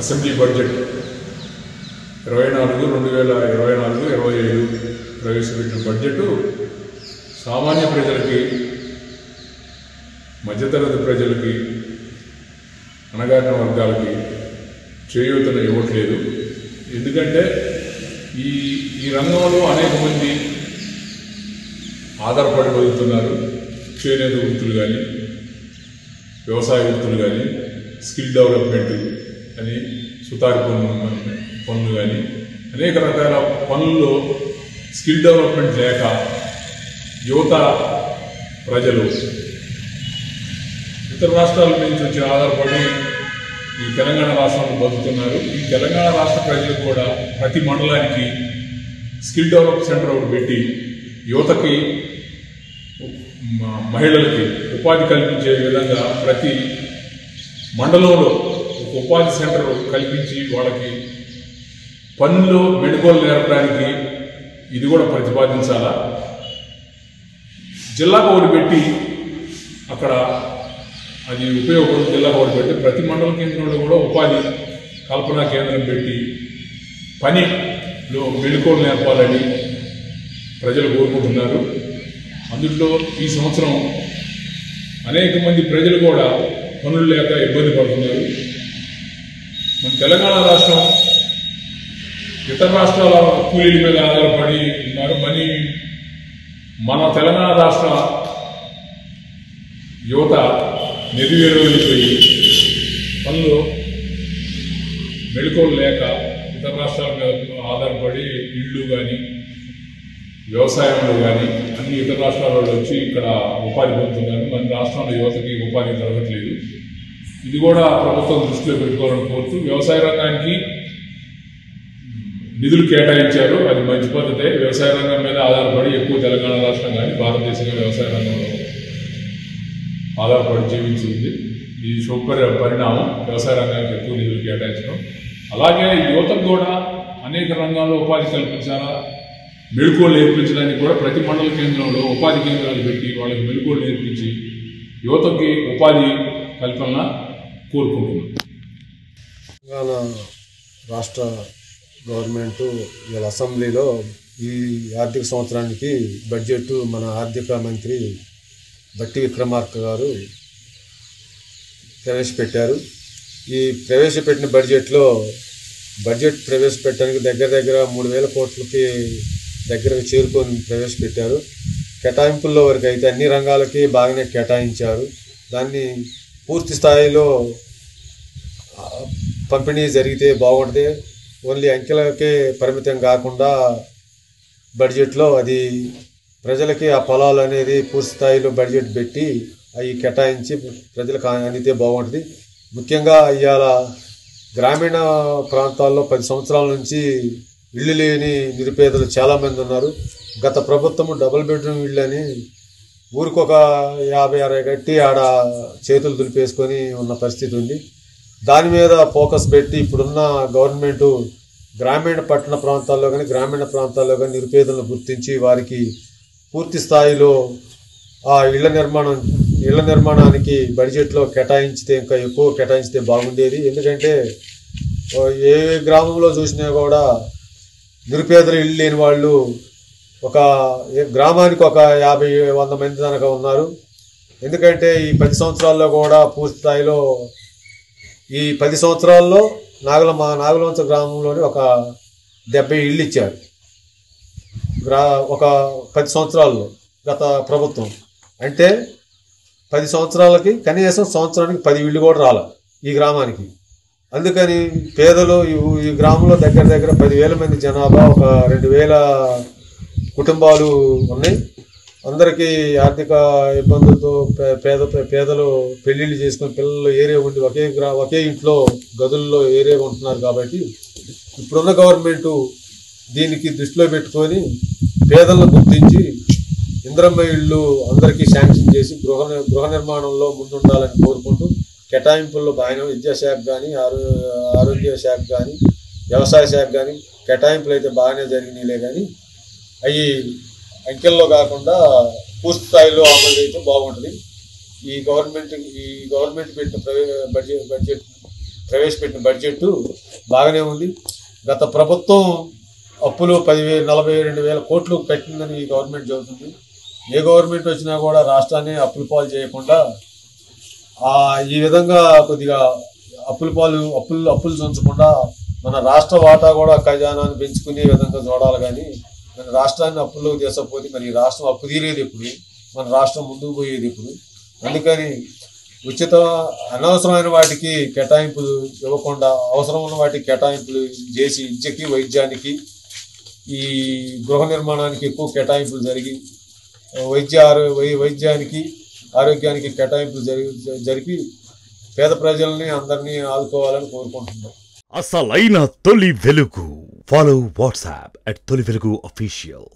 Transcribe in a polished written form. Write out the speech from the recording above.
Assembly budget 2024-2025 ప్రవేశపెట్టిన budget సామాన్య ప్రజలకి, మధ్యతరగతి ప్రజలకి, అణగారిన వర్గాలకి చేయూతను ఇవ్వట్లేదు. ఎందుకంటే ఈ రంగంలో అనేక మంది ఆధారపడి బతుకుతున్నారు. చేనేత వృత్తులు కానీ, వ్యవసాయ వృత్తులు కానీ, స్కిల్ డెవలప్మెంట్ అని, సుతారి పనులు కానీ, అనేక రకాల పనుల్లో స్కిల్ డెవలప్మెంట్ లేక యువత ప్రజలు ఇతర రాష్ట్రాల నుంచి వచ్చి ఆధారపడి ఈ తెలంగాణ రాష్ట్రంలో బతుకుతున్నారు. ఈ తెలంగాణ రాష్ట్ర ప్రజలకు కూడా ప్రతి మండలానికి స్కిల్ డెవలప్ సెంటర్ ఒకటి పెట్టి యువతకి, మహిళలకి ఉపాధి కల్పించే విధంగా ప్రతి మండలంలో ఒక ఉపాధి సెంటర్ కల్పించి వాళ్ళకి పనులు మెడుకోలు నేర్పడానికి ఇది కూడా ప్రతిపాదించాలా. జిల్లాకు ఒకటి పెట్టి అక్కడ అది ఉపయోగపడుతుంది. జిల్లాకు ఒకటి పెట్టి ప్రతి మండల కేంద్రంలో కూడా ఉపాధి కల్పనా కేంద్రం పెట్టి పనిలో మెడుకోలు నేర్పాలని ప్రజలు కోరుకుంటున్నారు. అందులో ఈ సంవత్సరం అనేక మంది ప్రజలు కూడా పనులు లేక ఇబ్బంది పడుతున్నారు. మన తెలంగాణ రాష్ట్రం ఇతర రాష్ట్రాల కూలీల మీద ఆధారపడి ఉన్నారు. మన తెలంగాణ రాష్ట్ర యువత నిర్వీర్యమైపోయి పనులు మెళుకువలు లేక ఇతర రాష్ట్రాల మీద ఆధారపడి ఇళ్ళు కానీ, వ్యవసాయంలో కానీ అన్ని ఇతర రాష్ట్రాల వాళ్ళు వచ్చి ఇక్కడ ఉపాధి పొందుతున్నారు. మన రాష్ట్రంలో యువతకి ఉపాధి జరగట్లేదు. ఇది కూడా ప్రభుత్వం దృష్టిలో పెట్టుకోవాలని కోరుతూ వ్యవసాయ రంగానికి నిధులు కేటాయించారు. అది మంచి పద్ధతే. వ్యవసాయ రంగం మీద ఆధారపడి ఎక్కువ తెలంగాణ రాష్ట్రం కానీ భారతదేశంలో వ్యవసాయ రంగంలో ఆధారపడి జీవించింది. ఇది శుభ పరిణామం. వ్యవసాయ రంగానికి ఎక్కువ నిధులు కేటాయించడం, అలాగే యువతకు కూడా అనేక రంగాల్లో ఉపాధి కల్పించాలా. మెళుకువలు నేర్పించడానికి కూడా ప్రతి మండల కేంద్రంలో ఉపాధి కేంద్రాలు పెట్టి వాళ్ళకి మెళుకువలు నేర్పించి యువతకి ఉపాధి కల్పన కోరుకుంటున్నాం. తెలంగాణ రాష్ట్ర గవర్నమెంటు వీళ్ళ అసెంబ్లీలో ఈ ఆర్థిక సంవత్సరానికి బడ్జెట్ మన ఆర్థిక మంత్రి బట్టి విక్రమార్క గారు ప్రవేశపెట్టారు. ఈ ప్రవేశపెట్టిన బడ్జెట్ ప్రవేశపెట్టడానికి దగ్గర 3,000 కోట్లకి దగ్గరకు చేరుకొని ప్రవేశపెట్టారు. కేటాయింపుల్లో వరకు అయితే అన్ని రంగాలకి బాగానే కేటాయించారు. దాన్ని పూర్తి స్థాయిలో పంపిణీ జరిగితే బాగుంటుంది. ఓన్లీ అంకెలకే పరిమితం కాకుండా బడ్జెట్లో అది ప్రజలకి ఆ పొలాలు అనేది పూర్తి స్థాయిలో బడ్జెట్ పెట్టి అవి కేటాయించి ప్రజలకు అందితే బాగుంటుంది. ముఖ్యంగా ఇవాళ గ్రామీణ ప్రాంతాల్లో 10 సంవత్సరాల నుంచి ఇళ్ళు లేని నిరుపేదలు చాలామంది ఉన్నారు. గత ప్రభుత్వం డబుల్ బెడ్రూమ్ ఇళ్ళు అని ఊరికొక 50-60 కట్టి ఆడ చేతులు దులిపేసుకొని ఉన్న పరిస్థితి ఉంది. దాని మీద ఫోకస్ పెట్టి ఇప్పుడున్న గవర్నమెంటు గ్రామీణ పట్టణ ప్రాంతాల్లో కానీ, గ్రామీణ ప్రాంతాల్లో కానీ నిరుపేదలను గుర్తించి వారికి పూర్తి స్థాయిలో ఆ ఇళ్ల నిర్మాణానికి బడ్జెట్లో కేటాయించితే, ఇంకా ఎక్కువ కేటాయించితే బాగుండేది. ఎందుకంటే ఏ గ్రామంలో చూసినా కూడా నిరుపేదలు ఇళ్ళు లేని వాళ్ళు ఒక గ్రామానికి ఒక 50-100 మంది దాకా ఉన్నారు. ఎందుకంటే ఈ 10 సంవత్సరాల్లో కూడా పూర్తి స్థాయిలో ఈ 10 సంవత్సరాల్లో మా నాగలవంచ గ్రామంలోని ఒక 70 ఇళ్ళు ఇచ్చారు. ఒక 10 సంవత్సరాల్లో గత ప్రభుత్వం. అంటే 10 సంవత్సరాలకి కనీసం సంవత్సరానికి 10 ఇళ్ళు కూడా రాలే ఈ గ్రామానికి. అందుకని పేదలు ఈ గ్రామంలో దగ్గర 10,000 మంది జనాభా, ఒక 2,000 కుటుంబాలు ఉన్నాయి. అందరికీ ఆర్థిక ఇబ్బందులతో పేదలు పెళ్లిళ్ళు చేసుకుని పిల్లలు ఏరియా ఉండి ఒకే ఇంట్లో గదుల్లో ఏరియా ఉంటున్నారు. కాబట్టి ఇప్పుడున్న గవర్నమెంటు దీనికి దృష్టిలో పెట్టుకొని పేదలను గుర్తించి ఇందిరమ్మ ఇళ్ళు అందరికీ శాంక్షన్ చేసి గృహ నిర్మాణంలో ముందుండాలని కోరుకుంటూ కేటాయింపుల్లో బాగానే విద్యాశాఖ కానీ, ఆరోగ్య శాఖ కానీ, వ్యవసాయ శాఖ కానీ కేటాయింపులు అయితే బాగానే జరిగినాయిలే. కానీ అవి అంకెల్లో కాకుండా పూర్తి స్థాయిలో అమలు అయితే బాగుంటుంది. ఈ గవర్నమెంట్ పెట్టిన బడ్జెట్ ప్రవేశపెట్టిన బడ్జెట్ బాగానే ఉంది. గత ప్రభుత్వం అప్పులు 42,000 కోట్లు పెట్టిందని ఈ గవర్నమెంట్ చెబుతుంది. ఏ గవర్నమెంట్ వచ్చినా కూడా రాష్ట్రాన్ని అప్పుల పాలు చేయకుండా ఈ విధంగా కొద్దిగా అప్పులు చంచకుండా మన రాష్ట్ర వాటా కూడా ఖజానాన్ని పెంచుకునే విధంగా చూడాలి. కానీ మన రాష్ట్రాన్ని అప్పుల్లో తీసకపోతే మరి ఈ రాష్ట్రం అప్పు తీరేది ఎప్పుడు, మన రాష్ట్రం ముందుకు పోయేది ఎప్పుడు? అందుకని అనవసరమైన వాటికి కేటాయింపులు ఇవ్వకుండా అవసరం ఉన్న వాటికి కేటాయింపులు చేసి విద్యకి, వైద్యానికి, ఈ గృహ నిర్మాణానికి ఎక్కువ కేటాయింపులు జరిగి వైద్యానికి, ఆరోగ్యానికి కేటాయింపులు జరిపి పేద ప్రజల్ని అందరినీ ఆదుకోవాలని కోరుకుంటున్నాం. అసలైన తొలి వెలుగు. ఫాలో వాట్సాప్ @తొలి వెలుగు official.